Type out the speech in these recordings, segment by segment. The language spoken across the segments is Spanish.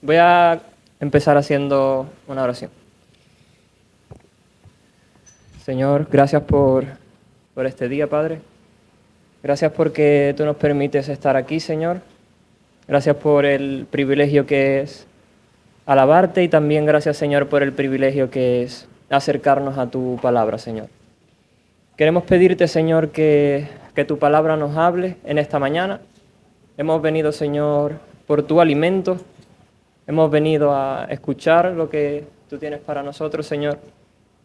Voy a empezar haciendo una oración. Señor, gracias por este día, Padre. Gracias porque tú nos permites estar aquí, Señor. Gracias por el privilegio que es alabarte y también gracias, Señor, por el privilegio que es acercarnos a tu palabra, Señor. Queremos pedirte, Señor, que tu palabra nos hable en esta mañana. Hemos venido, Señor, por tu alimento. Hemos venido a escuchar lo que tú tienes para nosotros, Señor.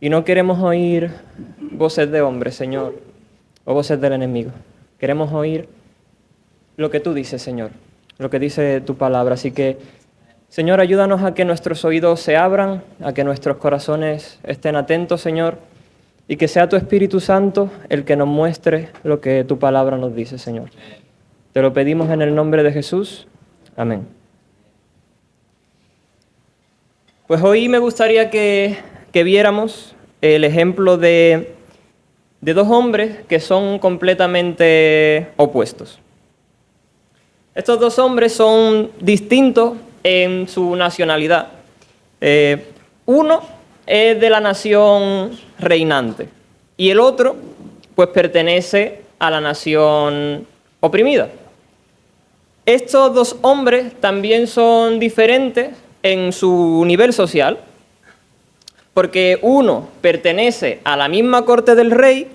Y no queremos oír voces de hombres, Señor, o voces del enemigo. Queremos oír lo que tú dices, Señor, lo que dice tu palabra. Así que, Señor, ayúdanos a que nuestros oídos se abran, a que nuestros corazones estén atentos, Señor, y que sea tu Espíritu Santo el que nos muestre lo que tu palabra nos dice, Señor. Te lo pedimos en el nombre de Jesús. Amén. Pues hoy me gustaría que viéramos el ejemplo de dos hombres que son completamente opuestos. Estos dos hombres son distintos en su nacionalidad. Uno es de la nación reinante y el otro pues pertenece a la nación oprimida. Estos dos hombres también son diferentes en su nivel social, porque uno pertenece a la misma corte del rey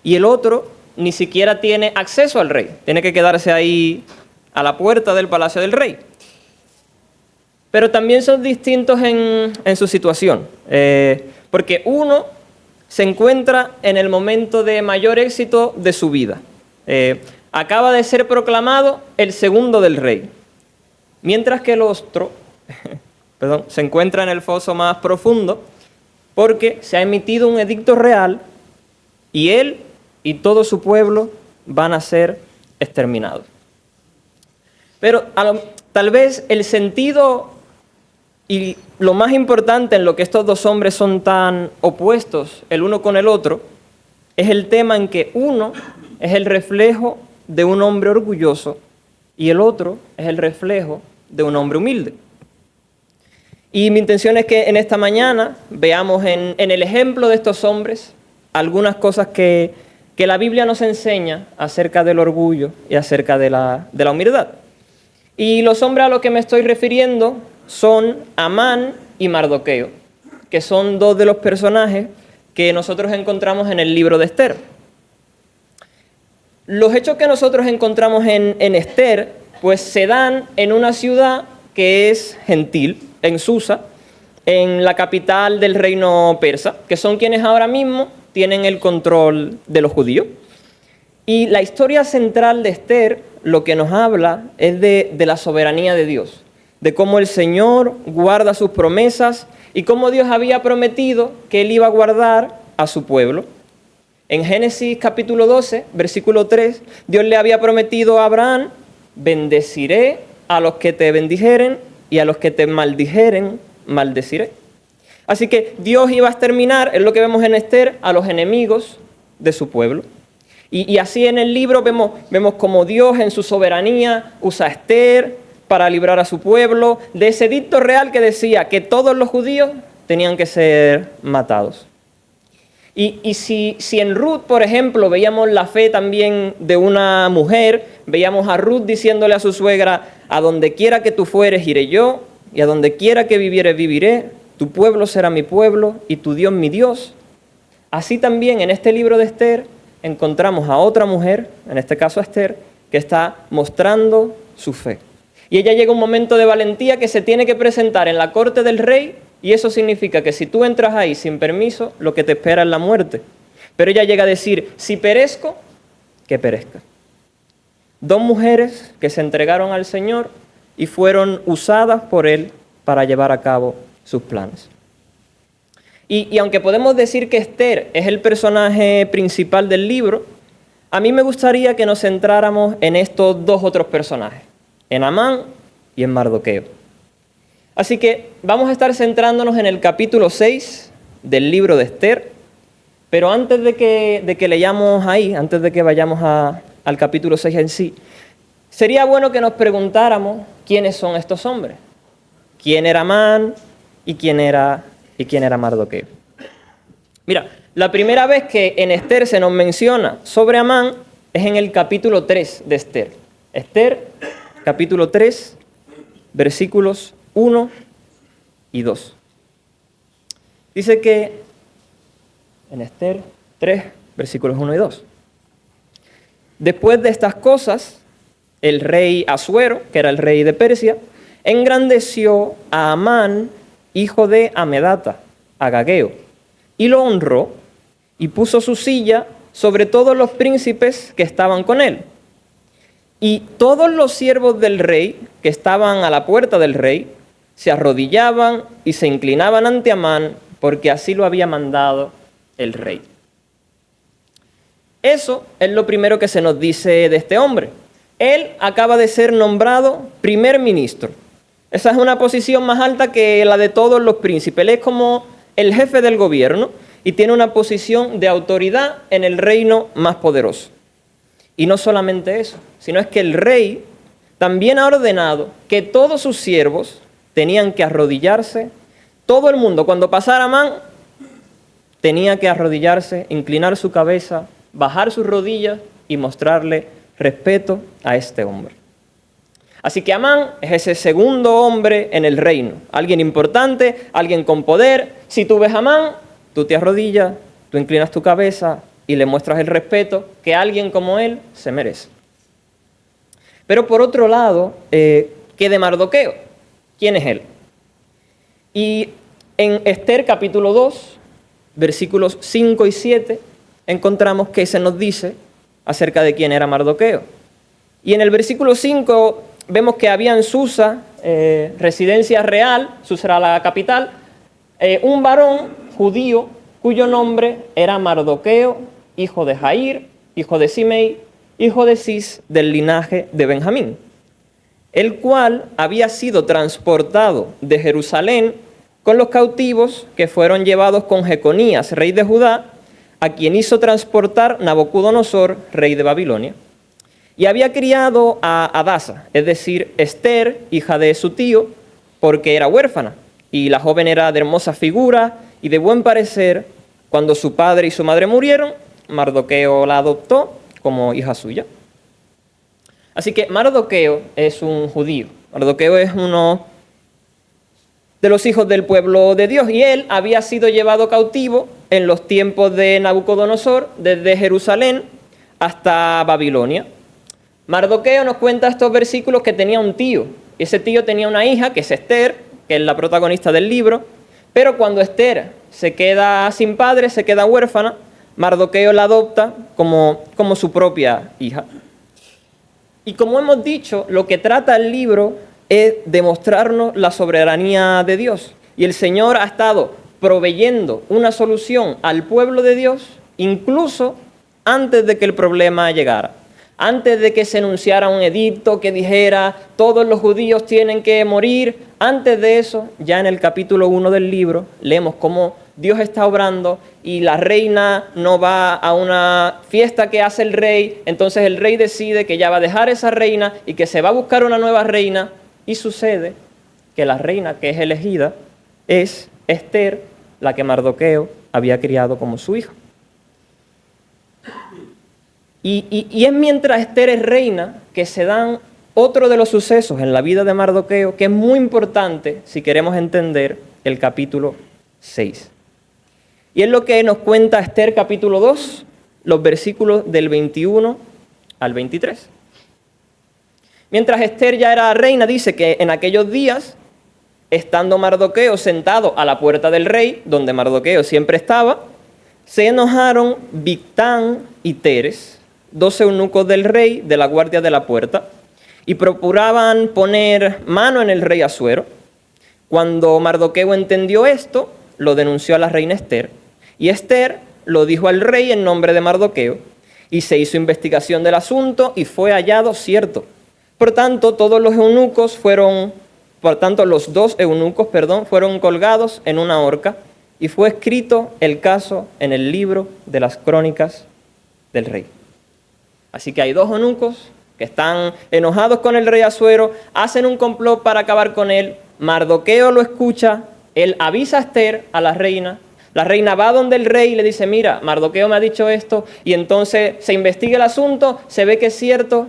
y el otro ni siquiera tiene acceso al rey, tiene que quedarse ahí a la puerta del palacio del rey. Pero también son distintos en su situación, porque uno se encuentra en el momento de mayor éxito de su vida. Acaba de ser proclamado el segundo del rey, mientras que el otro se encuentra en el foso más profundo porque se ha emitido un edicto real y él y todo su pueblo van a ser exterminados. Pero tal vez el sentido y lo más importante en lo que estos dos hombres son tan opuestos el uno con el otro es el tema en que uno es el reflejo de un hombre orgulloso y el otro es el reflejo de un hombre humilde. Y mi intención es que en esta mañana veamos en el ejemplo de estos hombres algunas cosas que la Biblia nos enseña acerca del orgullo y acerca de la humildad. Y los hombres a los que me estoy refiriendo son Amán y Mardoqueo, que son dos de los personajes que nosotros encontramos en el libro de Esther. Los hechos que nosotros encontramos en Esther, pues se dan en una ciudad que es gentil, en Susa, en la capital del reino persa, que son quienes ahora mismo tienen el control de los judíos. Y la historia central de Esther lo que nos habla es de la soberanía de Dios, de cómo el Señor guarda sus promesas y cómo Dios había prometido que Él iba a guardar a su pueblo. En Génesis capítulo 12, versículo 3, Dios le había prometido a Abraham: bendeciré a los que te bendijeren y a los que te maldijeren, maldeciré. Así que Dios iba a exterminar, es lo que vemos en Esther, a los enemigos de su pueblo. Y así en el libro vemos como Dios en su soberanía usa a Esther para librar a su pueblo de ese edicto real que decía que todos los judíos tenían que ser matados. Y si en Ruth, por ejemplo, veíamos la fe también de una mujer, veíamos a Ruth diciéndole a su suegra: a donde quiera que tú fueres iré yo, y a donde quiera que vivieres viviré, tu pueblo será mi pueblo y tu Dios mi Dios. Así también en este libro de Esther encontramos a otra mujer, en este caso a Esther, que está mostrando su fe. Y ella llega a un momento de valentía que se tiene que presentar en la corte del rey, y eso significa que si tú entras ahí sin permiso, lo que te espera es la muerte. Pero ella llega a decir: si perezco, que perezca. Dos mujeres que se entregaron al Señor y fueron usadas por Él para llevar a cabo sus planes. Y aunque podemos decir que Esther es el personaje principal del libro, a mí me gustaría que nos centráramos en estos dos otros personajes, en Amán y en Mardoqueo. Así que vamos a estar centrándonos en el capítulo 6 del libro de Esther, pero antes de que leamos ahí, antes de que vayamos al capítulo 6 en sí, sería bueno que nos preguntáramos quiénes son estos hombres. quién era Amán y quién era Mardoqueo. Mira, la primera vez que en Esther se nos menciona sobre Amán es en el capítulo 3 de Esther. Esther, capítulo 3, versículos 1 y 2. Dice que en Esther 3, versículos 1 y 2. Después de estas cosas, el rey Asuero, que era el rey de Persia, engrandeció a Amán, hijo de Amedata, agageo, y lo honró y puso su silla sobre todos los príncipes que estaban con él. Y todos los siervos del rey que estaban a la puerta del rey se arrodillaban y se inclinaban ante Amán, porque así lo había mandado el rey. Eso es lo primero que se nos dice de este hombre. Él acaba de ser nombrado primer ministro. Esa es una posición más alta que la de todos los príncipes. Él es como el jefe del gobierno y tiene una posición de autoridad en el reino más poderoso. Y no solamente eso, sino es que el rey también ha ordenado que todos sus siervos tenían que arrodillarse. Todo el mundo, cuando pasara Amán, tenía que arrodillarse, inclinar su cabeza, bajar sus rodillas y mostrarle respeto a este hombre. Así que Amán es ese segundo hombre en el reino, alguien importante, alguien con poder. Si tú ves a Amán, tú te arrodillas, tú inclinas tu cabeza y le muestras el respeto que alguien como él se merece. Pero por otro lado, ¿qué de Mardoqueo? ¿Quién es él? Y en Esther capítulo 2, versículos 5 y 7, encontramos que se nos dice acerca de quién era Mardoqueo. Y en el versículo 5 vemos que había en Susa, residencia real, Susa era la capital, un varón judío cuyo nombre era Mardoqueo, hijo de Jair, hijo de Simei, hijo de Cis, del linaje de Benjamín, el cual había sido transportado de Jerusalén con los cautivos que fueron llevados con Jeconías, rey de Judá, a quien hizo transportar Nabucodonosor, rey de Babilonia. Y había criado a Hadasa, es decir, Esther, hija de su tío, porque era huérfana. Y la joven era de hermosa figura y de buen parecer. Cuando su padre y su madre murieron, Mardoqueo la adoptó como hija suya. Así que Mardoqueo es un judío. Mardoqueo es uno de los hijos del pueblo de Dios. Y él había sido llevado cautivo en los tiempos de Nabucodonosor, desde Jerusalén hasta Babilonia. Mardoqueo nos cuenta estos versículos que tenía un tío. Y ese tío tenía una hija, que es Esther, que es la protagonista del libro. Pero cuando Esther se queda sin padre, se queda huérfana, Mardoqueo la adopta como su propia hija. Y como hemos dicho, lo que trata el libro es demostrarnos la soberanía de Dios. Y el Señor ha estado proveyendo una solución al pueblo de Dios, incluso antes de que el problema llegara. Antes de que se enunciara un edicto que dijera todos los judíos tienen que morir, antes de eso, ya en el capítulo 1 del libro, leemos cómo Dios está obrando y la reina no va a una fiesta que hace el rey, entonces el rey decide que ya va a dejar esa reina y que se va a buscar una nueva reina, y sucede que la reina que es elegida es Esther, la que Mardoqueo había criado como su hija. Y es mientras Esther es reina que se dan otro de los sucesos en la vida de Mardoqueo que es muy importante si queremos entender el capítulo 6. Y es lo que nos cuenta Esther capítulo 2, los versículos del 21 al 23. Mientras Esther ya era reina, dice que en aquellos días, estando Mardoqueo sentado a la puerta del rey, donde Mardoqueo siempre estaba, se enojaron Bigtán y Teres, 2 eunucos del rey de la guardia de la puerta, y procuraban poner mano en el rey Asuero. Cuando Mardoqueo entendió esto, lo denunció a la reina Esther, y Esther lo dijo al rey en nombre de Mardoqueo, y se hizo investigación del asunto y fue hallado cierto. Por tanto, los 2 eunucos fueron colgados en una horca, y fue escrito el caso en el libro de las crónicas del rey. Así que hay 2 eunucos que están enojados con el rey Asuero, hacen un complot para acabar con él, Mardoqueo lo escucha, él avisa a Esther, a la reina va donde el rey y le dice, mira, Mardoqueo me ha dicho esto, y entonces se investiga el asunto, se ve que es cierto,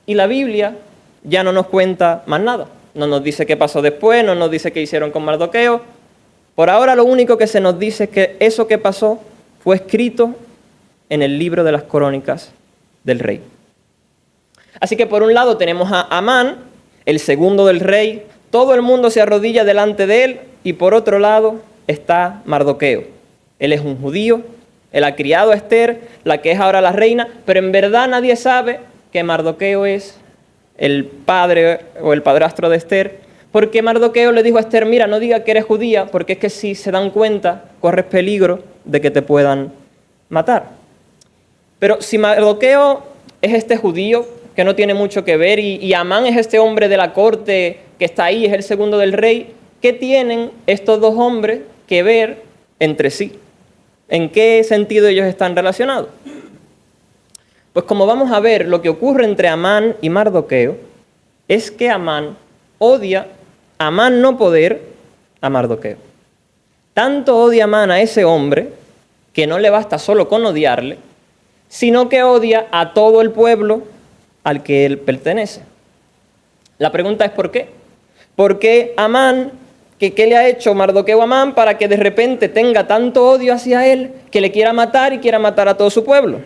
y la Biblia ya no nos cuenta más nada. No nos dice qué pasó después, no nos dice qué hicieron con Mardoqueo. Por ahora lo único que se nos dice es que eso que pasó fue escrito en el libro de las crónicas del rey. Así que por un lado tenemos a Amán, el segundo del rey, todo el mundo se arrodilla delante de él, y por otro lado está Mardoqueo. Él es un judío, él ha criado a Esther, la que es ahora la reina, pero en verdad nadie sabe que Mardoqueo es el padre o el padrastro de Esther, porque Mardoqueo le dijo a Esther, mira, no diga que eres judía, porque es que si se dan cuenta, corres peligro de que te puedan matar. Pero si Mardoqueo es este judío que no tiene mucho que ver, y Amán es este hombre de la corte que está ahí, es el segundo del rey, ¿qué tienen estos dos hombres que ver entre sí? ¿En qué sentido ellos están relacionados? Pues como vamos a ver, lo que ocurre entre Amán y Mardoqueo es que Amán odia, Amán no poder, a Mardoqueo. Tanto odia Amán a ese hombre que no le basta solo con odiarle, sino que odia a todo el pueblo al que él pertenece. La pregunta es ¿por qué? ¿Por qué Amán, qué le ha hecho Mardoqueo a Amán para que de repente tenga tanto odio hacia él que le quiera matar y quiera matar a todo su pueblo?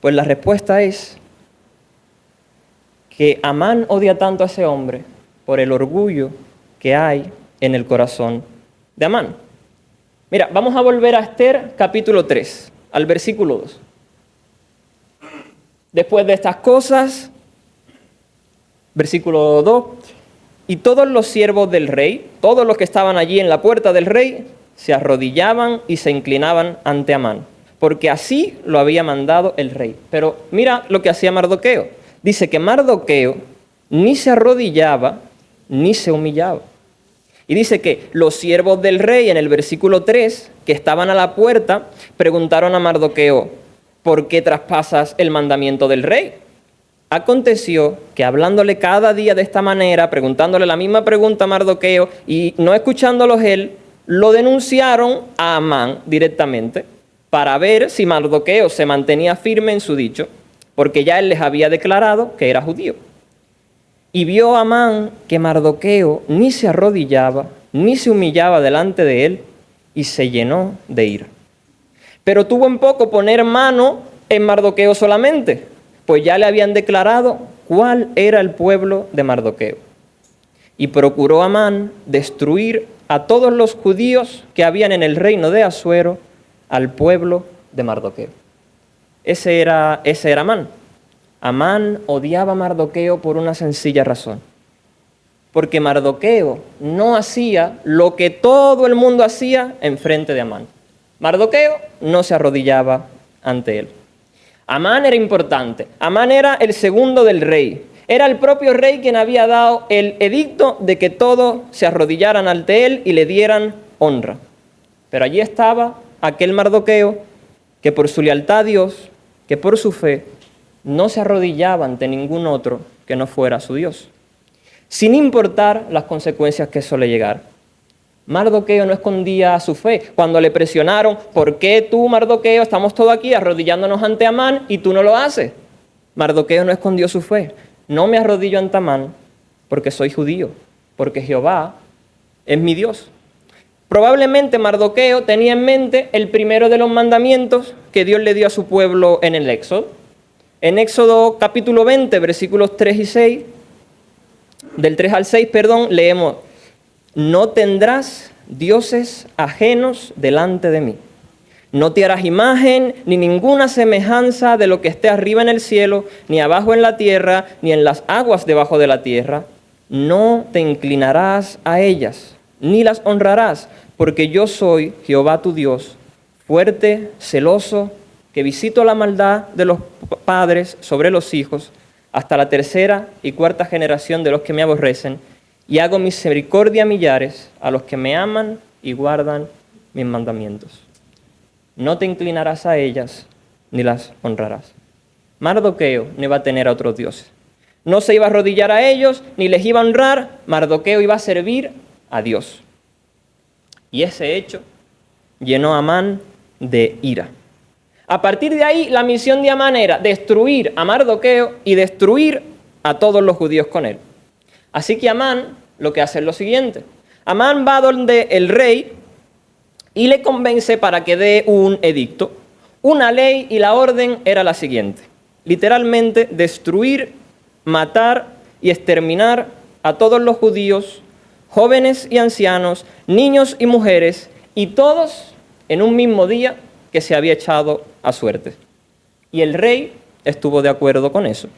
Pues la respuesta es que Amán odia tanto a ese hombre por el orgullo que hay en el corazón de Amán. Mira, vamos a volver a Esther capítulo 3, al versículo 2. Después de estas cosas, versículo 2, y todos los siervos del rey, todos los que estaban allí en la puerta del rey, se arrodillaban y se inclinaban ante Amán, porque así lo había mandado el rey. Pero mira lo que hacía Mardoqueo. Dice que Mardoqueo ni se arrodillaba ni se humillaba. Y dice que los siervos del rey, en el versículo 3, que estaban a la puerta, preguntaron a Mardoqueo, ¿por qué traspasas el mandamiento del rey? Aconteció que hablándole cada día de esta manera, preguntándole la misma pregunta a Mardoqueo y no escuchándolos él, lo denunciaron a Amán directamente para ver si Mardoqueo se mantenía firme en su dicho, porque ya él les había declarado que era judío. Y vio Amán que Mardoqueo ni se arrodillaba ni se humillaba delante de él y se llenó de ira. Pero tuvo en poco poner mano en Mardoqueo solamente, pues ya le habían declarado cuál era el pueblo de Mardoqueo. Y procuró Amán destruir a todos los judíos que habían en el reino de Asuero, al pueblo de Mardoqueo. Ese era Amán. Amán odiaba a Mardoqueo por una sencilla razón. Porque Mardoqueo no hacía lo que todo el mundo hacía en frente de Amán. Mardoqueo no se arrodillaba ante él. Amán era importante. Amán era el segundo del rey. Era el propio rey quien había dado el edicto de que todos se arrodillaran ante él y le dieran honra. Pero allí estaba aquel Mardoqueo que por su lealtad a Dios, que por su fe, no se arrodillaba ante ningún otro que no fuera su Dios, sin importar las consecuencias que eso le llegara. Mardoqueo no escondía su fe. Cuando le presionaron, ¿por qué tú, Mardoqueo, estamos todos aquí arrodillándonos ante Amán y tú no lo haces? Mardoqueo no escondió su fe. No me arrodillo ante Amán porque soy judío, porque Jehová es mi Dios. Probablemente Mardoqueo tenía en mente el primero de los mandamientos que Dios le dio a su pueblo en el Éxodo. En Éxodo capítulo 20, versículos 3 y 6, del 3 al 6, leemos: no tendrás dioses ajenos delante de mí. No te harás imagen ni ninguna semejanza de lo que esté arriba en el cielo, ni abajo en la tierra, ni en las aguas debajo de la tierra. No te inclinarás a ellas, ni las honrarás, porque yo soy Jehová tu Dios, fuerte, celoso, que visito la maldad de los padres sobre los hijos, hasta la tercera y cuarta generación de los que me aborrecen, y hago misericordia a millares, a los que me aman y guardan mis mandamientos. No te inclinarás a ellas, ni las honrarás. Mardoqueo no iba a tener a otros dioses. No se iba a arrodillar a ellos, ni les iba a honrar. Mardoqueo iba a servir a Dios. Y ese hecho llenó a Amán de ira. A partir de ahí, la misión de Amán era destruir a Mardoqueo y destruir a todos los judíos con él. Así que Amán lo que hace es lo siguiente. Amán va donde el rey y le convence para que dé un edicto. Una ley y la orden era la siguiente. Literalmente, destruir, matar y exterminar a todos los judíos, jóvenes y ancianos, niños y mujeres, y todos en un mismo día que se había echado a suerte. Y el rey estuvo de acuerdo con eso.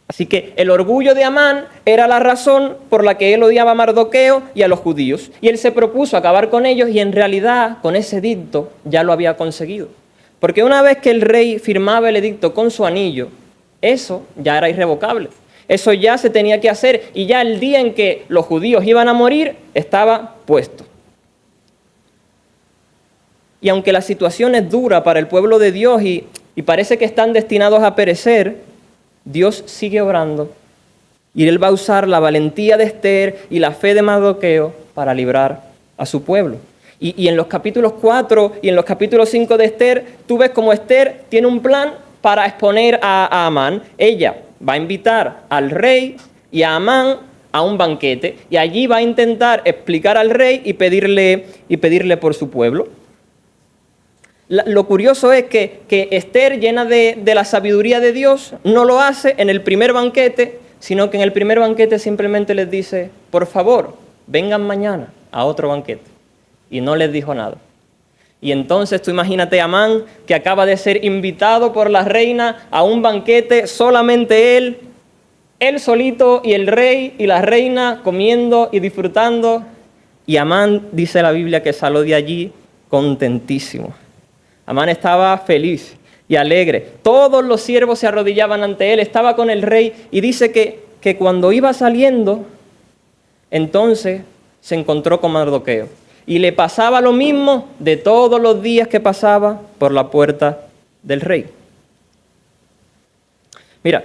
Así que el orgullo de Amán era la razón por la que él odiaba a Mardoqueo y a los judíos. Y él se propuso acabar con ellos y en realidad con ese edicto ya lo había conseguido. Porque una vez que el rey firmaba el edicto con su anillo, eso ya era irrevocable. Eso ya se tenía que hacer y ya el día en que los judíos iban a morir estaba puesto. Y aunque la situación es dura para el pueblo de Dios y parece que están destinados a perecer, Dios sigue obrando y Él va a usar la valentía de Ester y la fe de Mardoqueo para librar a su pueblo. Y en los capítulos 4 y en los capítulos 5 de Ester, tú ves como Ester tiene un plan para exponer a Amán. Ella va a invitar al rey y a Amán a un banquete y allí va a intentar explicar al rey y pedirle por su pueblo. Lo curioso es que Ester, llena de la sabiduría de Dios, no lo hace en el primer banquete, sino que en el primer banquete simplemente les dice, por favor, vengan mañana a otro banquete. Y no les dijo nada. Y entonces tú imagínate a Amán, que acaba de ser invitado por la reina a un banquete, solamente él solito y el rey y la reina comiendo y disfrutando. Y Amán, dice la Biblia, que salió de allí contentísimo. Amán estaba feliz y alegre. Todos los siervos se arrodillaban ante él, estaba con el rey y dice que cuando iba saliendo, entonces se encontró con Mardoqueo. Y le pasaba lo mismo de todos los días que pasaba por la puerta del rey. Mira,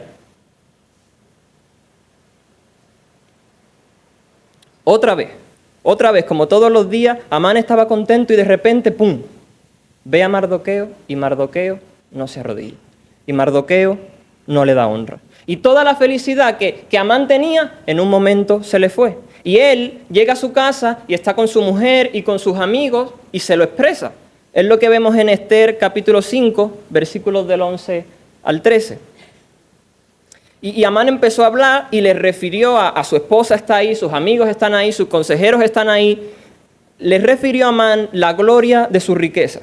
otra vez, como todos los días, Amán estaba contento y de repente, ¡pum!, ve a Mardoqueo y Mardoqueo no se arrodilla. Y Mardoqueo no le da honra. Y toda la felicidad que Amán tenía, en un momento se le fue. Y él llega a su casa y está con su mujer y con sus amigos y se lo expresa. Es lo que vemos en Ester capítulo 5, versículos del 11 al 13. Y Amán empezó a hablar y le refirió a su esposa está ahí, sus amigos están ahí, sus consejeros están ahí. Le refirió a Amán la gloria de su riqueza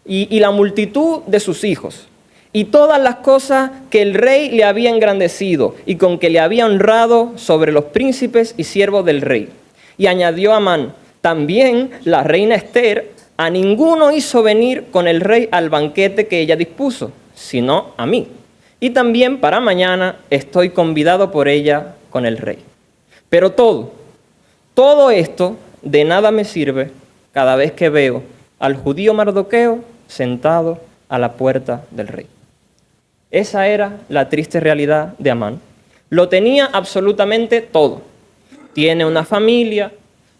y la multitud de sus hijos. Y todas las cosas que el rey le había engrandecido y con que le había honrado sobre los príncipes y siervos del rey. Y añadió Amán, también la reina Ester a ninguno hizo venir con el rey al banquete que ella dispuso, sino a mí. Y también para mañana estoy convidado por ella con el rey. Pero todo esto de nada me sirve cada vez que veo al judío Mardoqueo sentado a la puerta del rey. Esa era la triste realidad de Amán. Lo tenía absolutamente todo. Tiene una familia,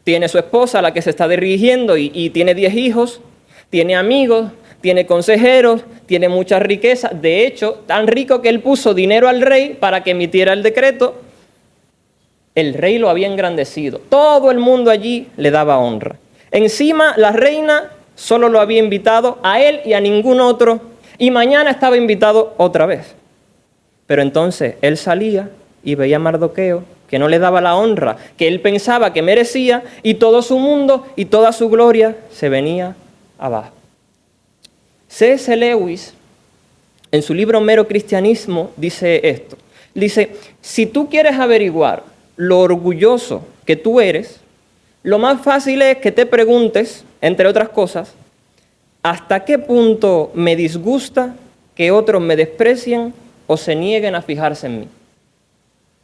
tiene su esposa a la que se está dirigiendo y tiene 10 hijos, tiene amigos, tiene consejeros, tiene mucha riqueza. De hecho, tan rico que él puso dinero al rey para que emitiera el decreto. El rey lo había engrandecido. Todo el mundo allí le daba honra. Encima, la reina solo lo había invitado a él y a ningún otro. Y mañana estaba invitado otra vez. Pero entonces él salía y veía a Mardoqueo, que no le daba la honra que él pensaba que merecía, y todo su mundo y toda su gloria se venía abajo. C.S. Lewis, en su libro Mero Cristianismo, dice esto. Dice, si tú quieres averiguar lo orgulloso que tú eres, lo más fácil es que te preguntes, entre otras cosas, ¿hasta qué punto me disgusta que otros me desprecien o se nieguen a fijarse en mí?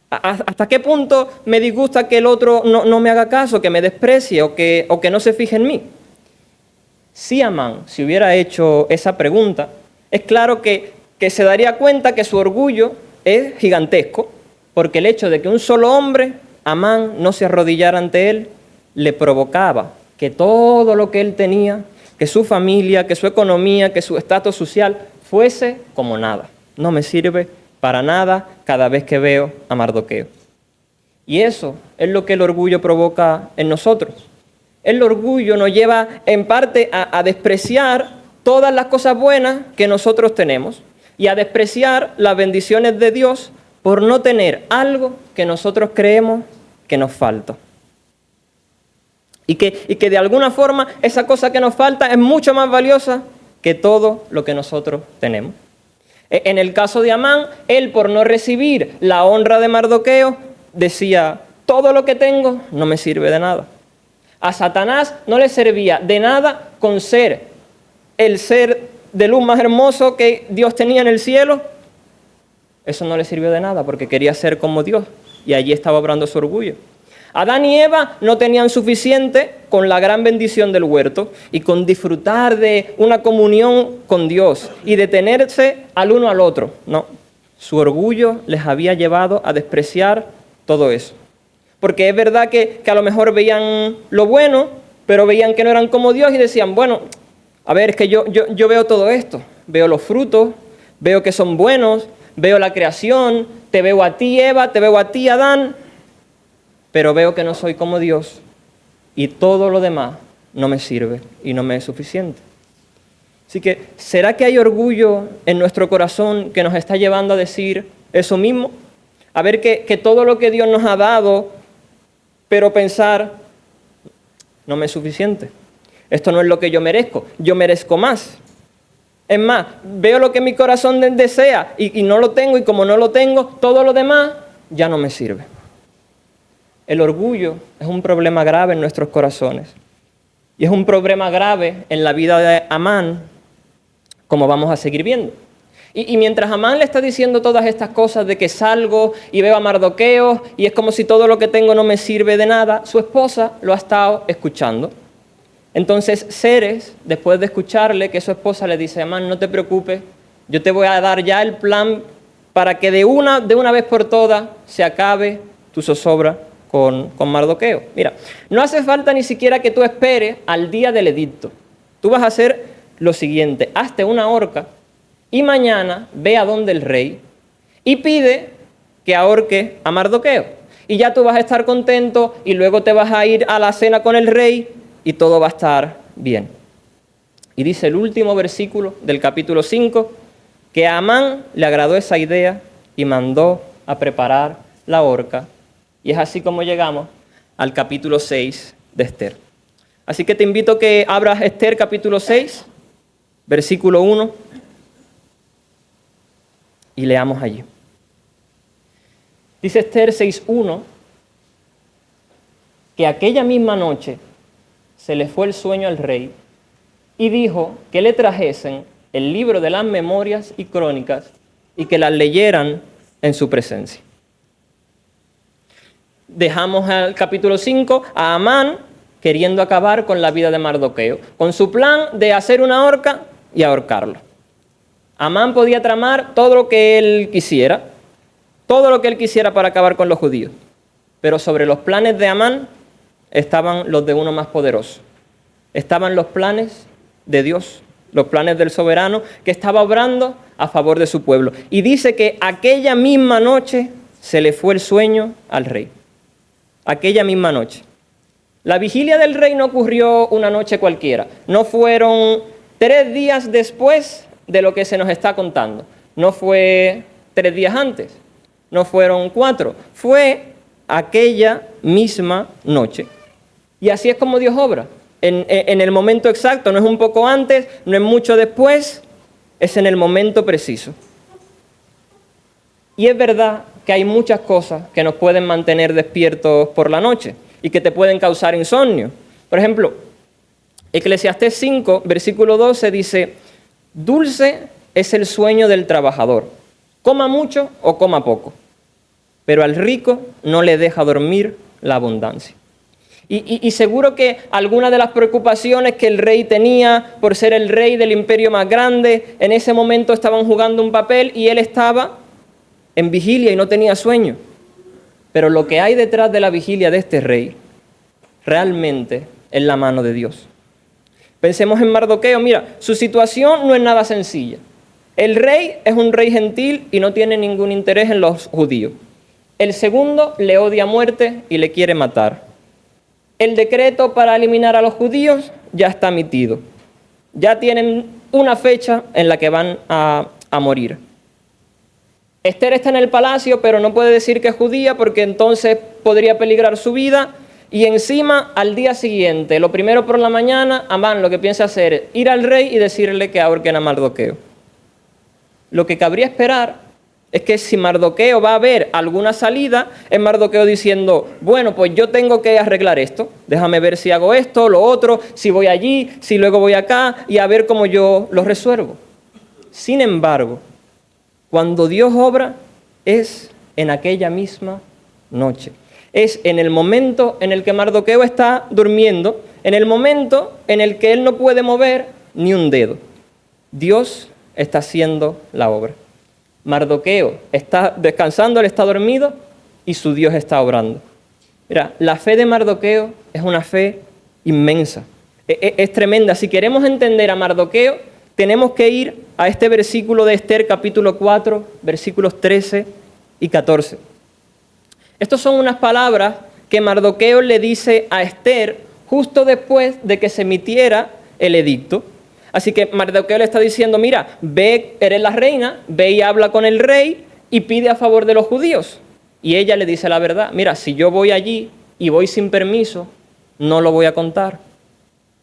¿Hasta qué punto me disgusta que el otro no me haga caso, que me desprecie o que no se fije en mí? Si Amán hubiera hecho esa pregunta, es claro que se daría cuenta que su orgullo es gigantesco, porque el hecho de que un solo hombre, Amán, no se arrodillara ante él, le provocaba que todo lo que él tenía, que su familia, que su economía, que su estatus social, fuese como nada. No me sirve para nada cada vez que veo a Mardoqueo. Y eso es lo que el orgullo provoca en nosotros. El orgullo nos lleva en parte a despreciar todas las cosas buenas que nosotros tenemos y a despreciar las bendiciones de Dios por no tener algo que nosotros creemos que nos falta. Y que de alguna forma esa cosa que nos falta es mucho más valiosa que todo lo que nosotros tenemos. En el caso de Amán, él por no recibir la honra de Mardoqueo decía, todo lo que tengo no me sirve de nada. A Satanás no le servía de nada con ser el ser de luz más hermoso que Dios tenía en el cielo. Eso no le sirvió de nada porque quería ser como Dios y allí estaba obrando su orgullo. Adán y Eva no tenían suficiente con la gran bendición del huerto y con disfrutar de una comunión con Dios y de tenerse al uno al otro. No, su orgullo les había llevado a despreciar todo eso. Porque es verdad que a lo mejor veían lo bueno, pero veían que no eran como Dios y decían, bueno, a ver, es que yo veo todo esto. Veo los frutos, veo que son buenos, veo la creación, te veo a ti, Eva, te veo a ti, Adán, pero veo que no soy como Dios y todo lo demás no me sirve y no me es suficiente. Así que, ¿será que hay orgullo en nuestro corazón que nos está llevando a decir eso mismo? A ver que todo lo que Dios nos ha dado, pero pensar, no me es suficiente. Esto no es lo que yo merezco más. Es más, veo lo que mi corazón desea y no lo tengo, y como no lo tengo, todo lo demás ya no me sirve. El orgullo es un problema grave en nuestros corazones. Y es un problema grave en la vida de Amán, como vamos a seguir viendo. Y mientras Amán le está diciendo todas estas cosas de que salgo y veo a Mardoqueo y es como si todo lo que tengo no me sirve de nada, su esposa lo ha estado escuchando. Entonces Zeres, después de escucharle que su esposa le dice, Amán, no te preocupes, yo te voy a dar ya el plan para que de una vez por todas se acabe tu zozobra con Mardoqueo. Mira, no hace falta ni siquiera que tú esperes al día del edicto. Tú vas a hacer lo siguiente, hazte una horca y mañana ve a donde el rey y pide que ahorque a Mardoqueo. Y ya tú vas a estar contento y luego te vas a ir a la cena con el rey y todo va a estar bien. Y dice el último versículo del capítulo 5, que a Amán le agradó esa idea y mandó a preparar la horca. Y es así como llegamos al capítulo 6 de Esther. Así que te invito a que abras Esther capítulo 6, versículo 1, y leamos allí. Dice Esther 6:1, que aquella misma noche se le fue el sueño al rey y dijo que le trajesen el libro de las memorias y crónicas y que las leyeran en su presencia. Dejamos al capítulo 5 a Amán queriendo acabar con la vida de Mardoqueo, con su plan de hacer una horca y ahorcarlo. Amán podía tramar todo lo que él quisiera para acabar con los judíos, pero sobre los planes de Amán estaban los de uno más poderoso. Estaban los planes de Dios, los planes del soberano que estaba obrando a favor de su pueblo. Y dice que aquella misma noche se le fue el sueño al rey. Aquella misma noche. La vigilia del rey no ocurrió una noche cualquiera. No fueron 3 días después de lo que se nos está contando. No fue 3 días antes. No fueron 4. Fue aquella misma noche. Y así es como Dios obra. En el momento exacto. No es un poco antes, no es mucho después. Es en el momento preciso. Y es verdad que hay muchas cosas que nos pueden mantener despiertos por la noche y que te pueden causar insomnio. Por ejemplo, Eclesiastés 5, versículo 12 dice, dulce es el sueño del trabajador, coma mucho o coma poco, pero al rico no le deja dormir la abundancia. Y seguro que algunas de las preocupaciones que el rey tenía por ser el rey del imperio más grande, en ese momento estaban jugando un papel y él estaba en vigilia y no tenía sueño. Pero lo que hay detrás de la vigilia de este rey realmente es la mano de Dios. Pensemos en Mardoqueo. Mira, su situación no es nada sencilla. El rey es un rey gentil y no tiene ningún interés en los judíos. El segundo le odia a muerte y le quiere matar. El decreto para eliminar a los judíos ya está emitido. Ya tienen una fecha en la que van a morir. Esther está en el palacio, pero no puede decir que es judía porque entonces podría peligrar su vida. Y encima, al día siguiente, lo primero por la mañana, Amán lo que piensa hacer es ir al rey y decirle que ahorquen a Mardoqueo. Lo que cabría esperar es que si Mardoqueo va a ver alguna salida, es Mardoqueo diciendo, bueno, pues yo tengo que arreglar esto, déjame ver si hago esto, lo otro, si voy allí, si luego voy acá, y a ver cómo yo lo resuelvo. Sin embargo, cuando Dios obra, es en aquella misma noche. Es en el momento en el que Mardoqueo está durmiendo, en el momento en el que él no puede mover ni un dedo. Dios está haciendo la obra. Mardoqueo está descansando, él está dormido y su Dios está obrando. Mira, la fe de Mardoqueo es una fe inmensa, es tremenda. Si queremos entender a Mardoqueo, tenemos que ir a este versículo de Esther, capítulo 4, versículos 13 y 14. Estas son unas palabras que Mardoqueo le dice a Esther justo después de que se emitiera el edicto. Así que Mardoqueo le está diciendo, mira, ve, eres la reina, ve y habla con el rey y pide a favor de los judíos. Y ella le dice la verdad, mira, si yo voy allí y voy sin permiso, no lo voy a contar.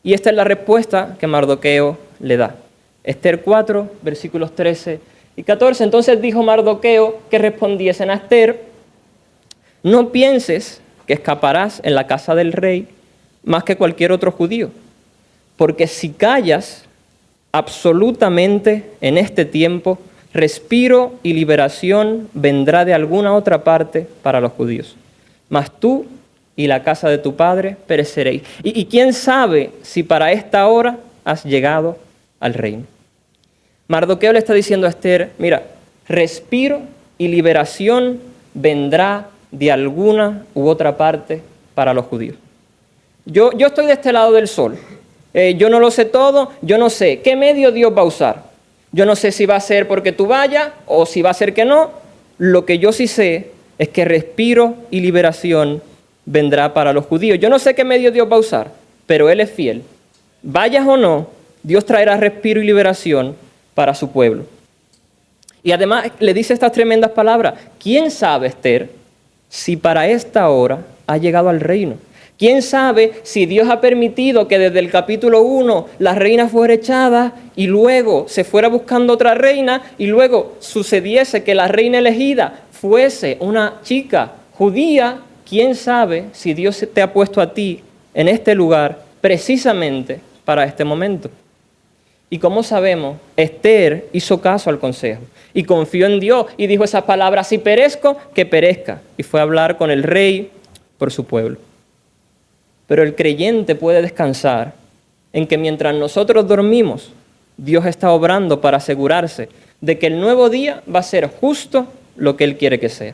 Y esta es la respuesta que Mardoqueo le da. Esther 4, versículos 13 y 14. Entonces dijo Mardoqueo que respondiesen a Esther, no pienses que escaparás en la casa del rey más que cualquier otro judío, porque si callas absolutamente en este tiempo, respiro y liberación vendrá de alguna otra parte para los judíos. Mas tú y la casa de tu padre pereceréis. Y quién sabe si para esta hora has llegado al reino. Mardoqueo le está diciendo a Esther, mira, respiro y liberación vendrá de alguna u otra parte para los judíos. Yo estoy de este lado del sol. Yo no lo sé todo, yo no sé qué medio Dios va a usar. Yo no sé si va a ser porque tú vayas o si va a ser que no. Lo que yo sí sé es que respiro y liberación vendrá para los judíos. Yo no sé qué medio Dios va a usar, pero Él es fiel. Vayas o no, Dios traerá respiro y liberación para su pueblo. Y además le dice estas tremendas palabras. ¿Quién sabe, Esther, si para esta hora ha llegado al reino? ¿Quién sabe si Dios ha permitido que desde el capítulo 1 la reina fuera echada y luego se fuera buscando otra reina y luego sucediese que la reina elegida fuese una chica judía? ¿Quién sabe si Dios te ha puesto a ti en este lugar precisamente para este momento? Y como sabemos, Esther hizo caso al consejo y confió en Dios y dijo esas palabras, si perezco, que perezca. Y fue a hablar con el rey por su pueblo. Pero el creyente puede descansar en que mientras nosotros dormimos, Dios está obrando para asegurarse de que el nuevo día va a ser justo lo que Él quiere que sea.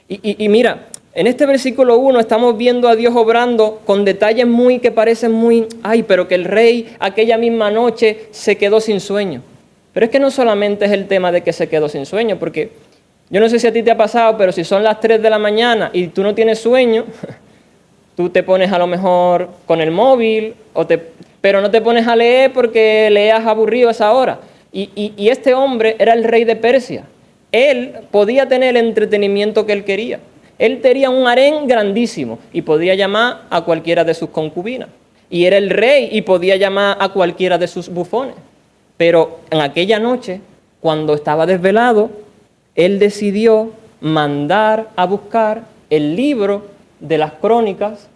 Y mira, en este versículo 1 estamos viendo a Dios obrando con detalles que parecen muy, pero que el rey aquella misma noche se quedó sin sueño. Pero es que no solamente es el tema de que se quedó sin sueño, porque yo no sé si a ti te ha pasado, pero si son las 3 de la mañana y tú no tienes sueño, tú te pones a lo mejor con el móvil, pero no te pones a leer porque leas aburrido a esa hora. Y este hombre era el rey de Persia. Él podía tener el entretenimiento que él quería. Él tenía un harén grandísimo y podía llamar a cualquiera de sus concubinas. Y era el rey y podía llamar a cualquiera de sus bufones. Pero en aquella noche, cuando estaba desvelado, él decidió mandar a buscar el libro de las crónicas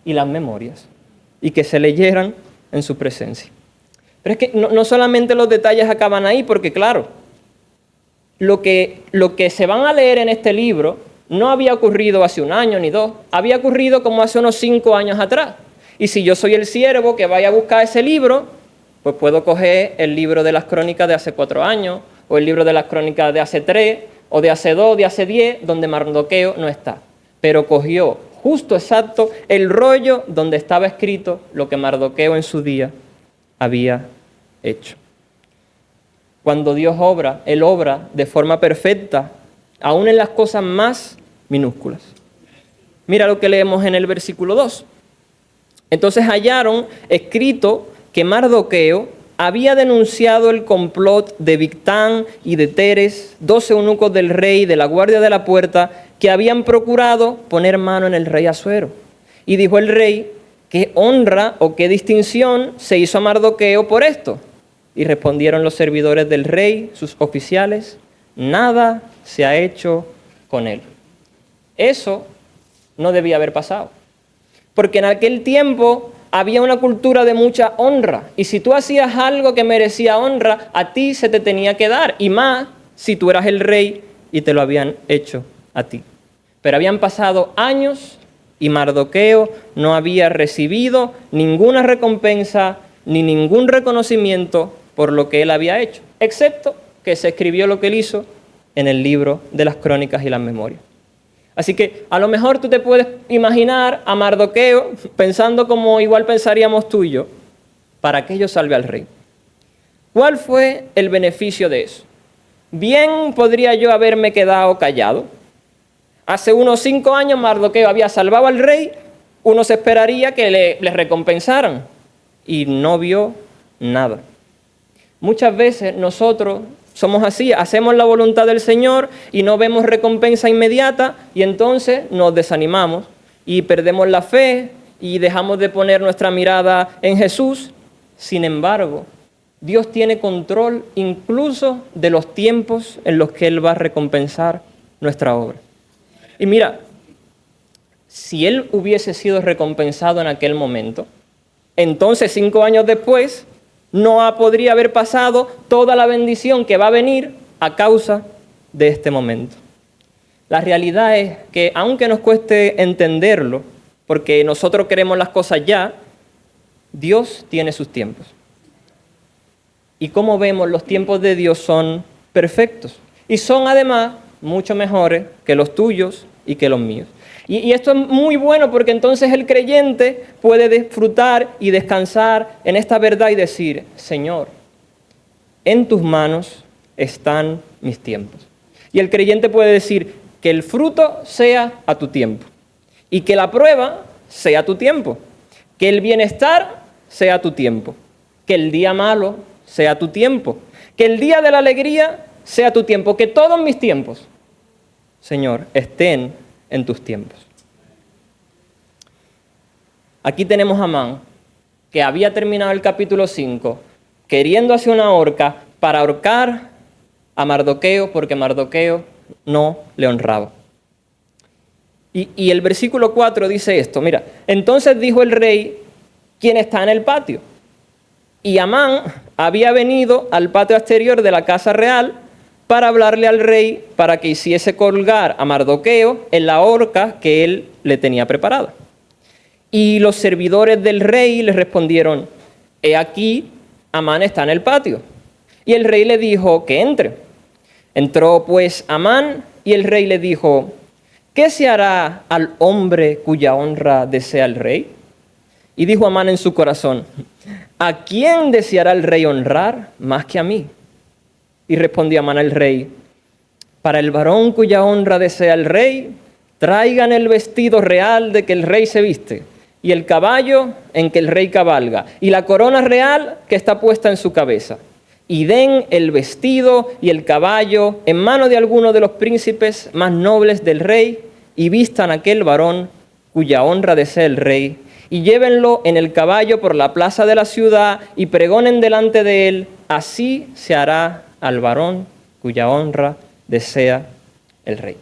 y las memorias y que se leyeran en su presencia. Pero es que no solamente los detalles acaban ahí, porque claro, lo que se van a leer en este libro no había ocurrido hace 1 año ni 2, había ocurrido como hace unos 5 años atrás. Y si yo soy el siervo que vaya a buscar ese libro, pues puedo coger el libro de las crónicas de hace 4 años, o el libro de las crónicas de hace 3, o de hace 2, de hace 10, donde Mardoqueo no está. Pero cogió justo exacto el rollo donde estaba escrito lo que Mardoqueo en su día había hecho. Cuando Dios obra, Él obra de forma perfecta, aún en las cosas más minúsculas. Mira lo que leemos en el versículo 2. Entonces hallaron escrito que Mardoqueo había denunciado el complot de Bigtán y de Teres, 2 eunucos del rey de la guardia de la puerta, que habían procurado poner mano en el rey Asuero. Y dijo el rey, ¿qué honra o qué distinción se hizo a Mardoqueo por esto? Y respondieron los servidores del rey, sus oficiales, nada se ha hecho con él. Eso no debía haber pasado. Porque en aquel tiempo había una cultura de mucha honra. Y si tú hacías algo que merecía honra, a ti se te tenía que dar. Y más si tú eras el rey y te lo habían hecho a ti. Pero habían pasado años y Mardoqueo no había recibido ninguna recompensa ni ningún reconocimiento por lo que él había hecho, excepto que se escribió lo que él hizo en el libro de las crónicas y las memorias. Así que a lo mejor tú te puedes imaginar a Mardoqueo pensando como igual pensaríamos tú y yo, para que yo salve al rey. ¿Cuál fue el beneficio de eso? Bien podría yo haberme quedado callado. Hace unos 5 años Mardoqueo había salvado al rey, uno se esperaría que le recompensaran y no vio nada. Muchas veces nosotros somos así, hacemos la voluntad del Señor y no vemos recompensa inmediata y entonces nos desanimamos y perdemos la fe y dejamos de poner nuestra mirada en Jesús. Sin embargo, Dios tiene control incluso de los tiempos en los que Él va a recompensar nuestra obra. Y mira, si Él hubiese sido recompensado en aquel momento, entonces 5 años después no podría haber pasado toda la bendición que va a venir a causa de este momento. La realidad es que aunque nos cueste entenderlo, porque nosotros queremos las cosas ya, Dios tiene sus tiempos. Y como vemos, los tiempos de Dios son perfectos. Y son además mucho mejores que los tuyos y que los míos. Y esto es muy bueno porque entonces el creyente puede disfrutar y descansar en esta verdad y decir, Señor, en tus manos están mis tiempos. Y el creyente puede decir que el fruto sea a tu tiempo y que la prueba sea a tu tiempo, que el bienestar sea a tu tiempo, que el día malo sea a tu tiempo, que el día de la alegría sea a tu tiempo, que todos mis tiempos, Señor, estén en tus tiempos. Aquí tenemos a Amán, que había terminado el capítulo 5, queriendo hacer una horca para ahorcar a Mardoqueo, porque Mardoqueo no le honraba. Y el versículo 4 dice esto, mira, entonces dijo el rey, ¿quién está en el patio? Y Amán había venido al patio exterior de la casa real para hablarle al rey para que hiciese colgar a Mardoqueo en la horca que él le tenía preparada. Y los servidores del rey le respondieron, he aquí, Amán está en el patio. Y el rey le dijo que entre. Entró pues Amán y el rey le dijo, ¿qué se hará al hombre cuya honra desea el rey? Y dijo Amán en su corazón, ¿a quién deseará el rey honrar más que a mí? Y respondió Amán al rey, para el varón cuya honra desea el rey, traigan el vestido real de que el rey se viste, y el caballo en que el rey cabalga, y la corona real que está puesta en su cabeza. Y den el vestido y el caballo en mano de alguno de los príncipes más nobles del rey, y vistan a aquel varón cuya honra desea el rey, y llévenlo en el caballo por la plaza de la ciudad, y pregonen delante de él, así se hará al varón cuya honra desea el rey.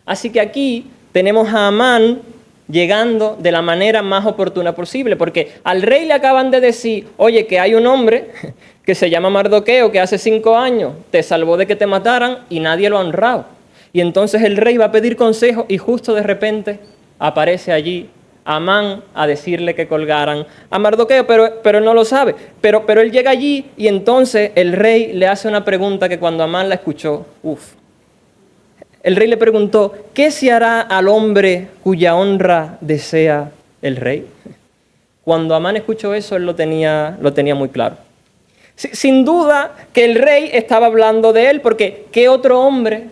Así que aquí tenemos a Amán llegando de la manera más oportuna posible, porque al rey le acaban de decir, oye, que hay un hombre que se llama Mardoqueo, que hace 5 años te salvó de que te mataran y nadie lo ha honrado. Y entonces el rey va a pedir consejo y justo de repente aparece allí a Amán a decirle que colgaran a Mardoqueo, pero él no lo sabe. Pero él llega allí y entonces el rey le hace una pregunta que cuando Amán la escuchó, el rey le preguntó, ¿qué se hará al hombre cuya honra desea el rey? Cuando Amán escuchó eso, él lo tenía muy claro. Sin duda que el rey estaba hablando de él, porque ¿qué otro hombre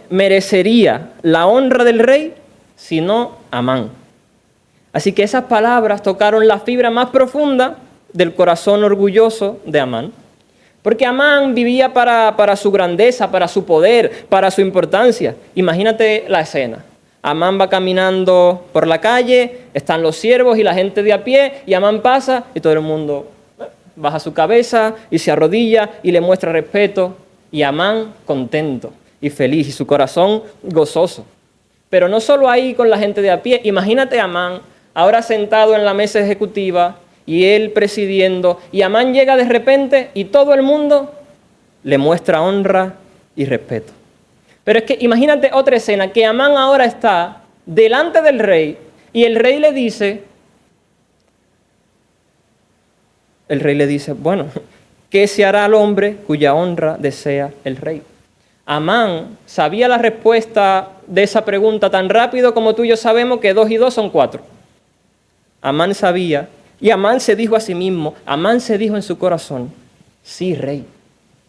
merecería la honra del rey sino Amán? Así que esas palabras tocaron la fibra más profunda del corazón orgulloso de Amán. Porque Amán vivía para su grandeza, para su poder, para su importancia. Imagínate la escena. Amán va caminando por la calle, están los siervos y la gente de a pie, y Amán pasa y todo el mundo baja su cabeza y se arrodilla y le muestra respeto. Y Amán contento y feliz y su corazón gozoso. Pero no solo ahí con la gente de a pie. Imagínate a Amán ahora sentado en la mesa ejecutiva y él presidiendo. Y Amán llega de repente y todo el mundo le muestra honra y respeto. Pero es que imagínate otra escena, que Amán ahora está delante del rey y el rey le dice, bueno, ¿qué se hará al hombre cuya honra desea el rey? Amán sabía la respuesta de esa pregunta tan rápido como tú y yo sabemos que 2 y 2 son 4. Amán sabía, y Amán se dijo a sí mismo, Amán se dijo en su corazón, sí, rey,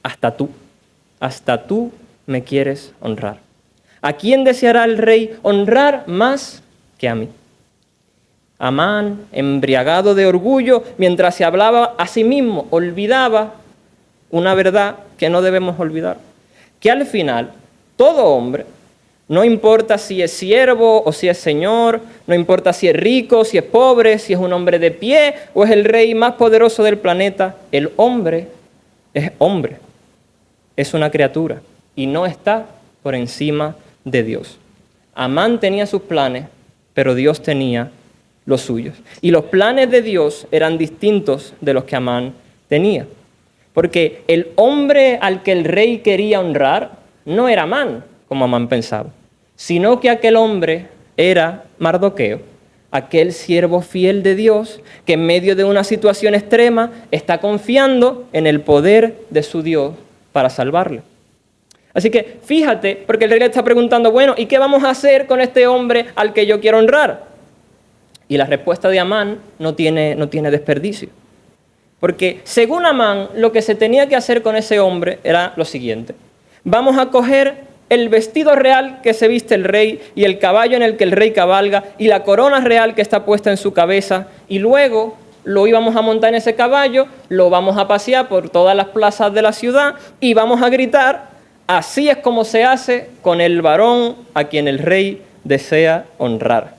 hasta tú me quieres honrar. ¿A quién deseará el rey honrar más que a mí? Amán, embriagado de orgullo, mientras se hablaba a sí mismo, olvidaba una verdad que no debemos olvidar. Que al final, todo hombre, no importa si es siervo o si es señor, no importa si es rico, si es pobre, si es un hombre de pie o es el rey más poderoso del planeta, el hombre, es una criatura y no está por encima de Dios. Amán tenía sus planes, pero Dios tenía los suyos. Y los planes de Dios eran distintos de los que Amán tenía. Porque el hombre al que el rey quería honrar no era Amán, como Amán pensaba, sino que aquel hombre era Mardoqueo, aquel siervo fiel de Dios que en medio de una situación extrema está confiando en el poder de su Dios para salvarle. Así que fíjate, porque el rey le está preguntando, bueno, ¿y qué vamos a hacer con este hombre al que yo quiero honrar? Y la respuesta de Amán no tiene desperdicio. Porque según Amán, lo que se tenía que hacer con ese hombre era lo siguiente. Vamos a coger el vestido real que se viste el rey y el caballo en el que el rey cabalga y la corona real que está puesta en su cabeza y luego lo íbamos a montar en ese caballo, lo vamos a pasear por todas las plazas de la ciudad y vamos a gritar, así es como se hace con el varón a quien el rey desea honrar.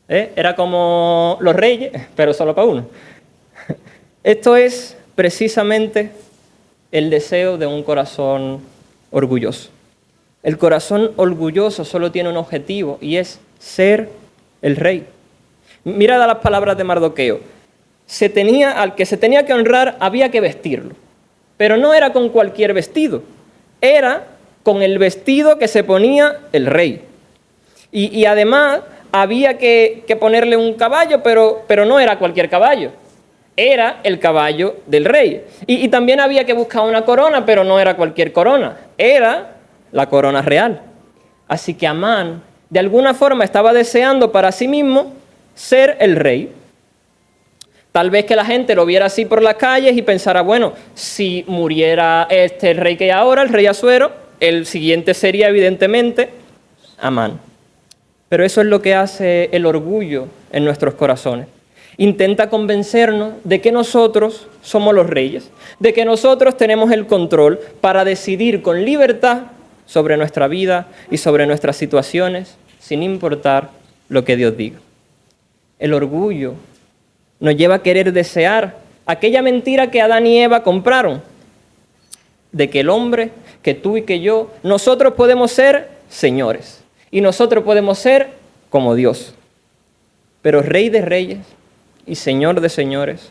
Era como los reyes, pero solo para uno. Esto es precisamente el deseo de un corazón orgulloso. El corazón orgulloso solo tiene un objetivo y es ser el rey. Mirad las palabras de Mardoqueo. Al que se tenía que honrar había que vestirlo, pero no era con cualquier vestido, era con el vestido que se ponía el rey. Y además había que ponerle un caballo, pero no era cualquier caballo. Era el caballo del rey. Y también había que buscar una corona, pero no era cualquier corona. Era la corona real. Así que Amán, de alguna forma, estaba deseando para sí mismo ser el rey. Tal vez que la gente lo viera así por las calles y pensara, bueno, si muriera el rey que hay ahora, el rey Asuero, el siguiente sería evidentemente Amán. Pero eso es lo que hace el orgullo en nuestros corazones. Intenta convencernos de que nosotros somos los reyes, de que nosotros tenemos el control para decidir con libertad sobre nuestra vida y sobre nuestras situaciones, sin importar lo que Dios diga. El orgullo nos lleva a querer desear aquella mentira que Adán y Eva compraron, de que el hombre, que tú y que yo, nosotros podemos ser señores y nosotros podemos ser como Dios. Pero Rey de reyes y Señor de señores,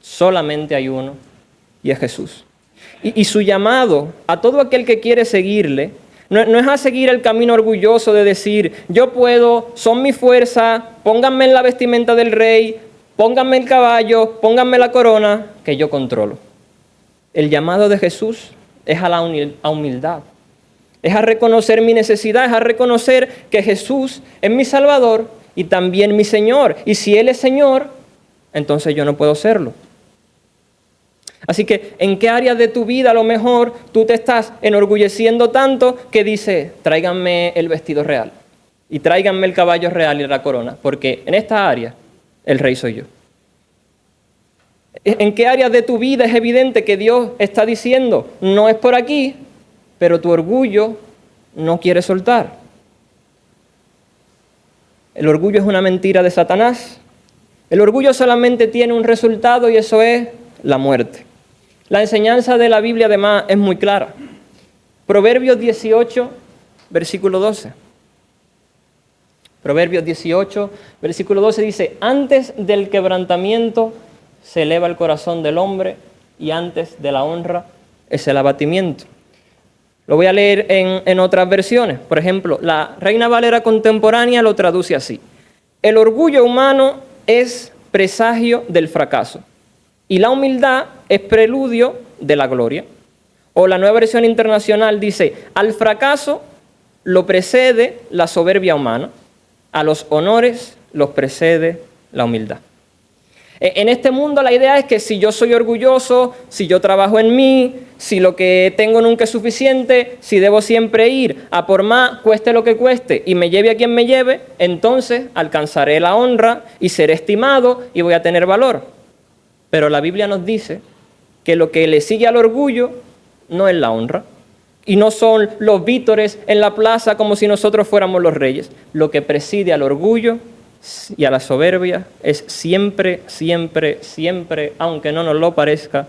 solamente hay uno, y es Jesús. Y su llamado a todo aquel que quiere seguirle No es a seguir el camino orgulloso de decir, yo puedo, son mi fuerza, pónganme en la vestimenta del rey, pónganme el caballo, pónganme la corona, que yo controlo. El llamado de Jesús es a la humildad. Es a reconocer mi necesidad, es a reconocer que Jesús es mi Salvador y también mi Señor. Y si Él es Señor, entonces yo no puedo serlo. Así que, ¿en qué áreas de tu vida a lo mejor tú te estás enorgulleciendo tanto que dices, tráiganme el vestido real y tráiganme el caballo real y la corona? Porque en esta área el rey soy yo. ¿En qué áreas de tu vida es evidente que Dios está diciendo, no es por aquí, pero tu orgullo no quiere soltar? El orgullo es una mentira de Satanás. El orgullo solamente tiene un resultado y eso es la muerte. La enseñanza de la Biblia además es muy clara. Proverbios 18, versículo 12. Proverbios 18, versículo 12 dice, antes del quebrantamiento se eleva el corazón del hombre y antes de la honra es el abatimiento. Lo voy a leer en otras versiones. Por ejemplo, la Reina Valera contemporánea lo traduce así. El orgullo humano es presagio del fracaso y la humildad es preludio de la gloria. O la Nueva Versión Internacional dice, al fracaso lo precede la soberbia humana, a los honores los precede la humildad. En este mundo la idea es que si yo soy orgulloso, si yo trabajo en mí, si lo que tengo nunca es suficiente, si debo siempre ir a por más, cueste lo que cueste, y me lleve a quien me lleve, entonces alcanzaré la honra y seré estimado y voy a tener valor. Pero la Biblia nos dice que lo que le sigue al orgullo no es la honra, y no son los vítores en la plaza como si nosotros fuéramos los reyes. Lo que preside al orgullo y a la soberbia es siempre, siempre, siempre, aunque no nos lo parezca,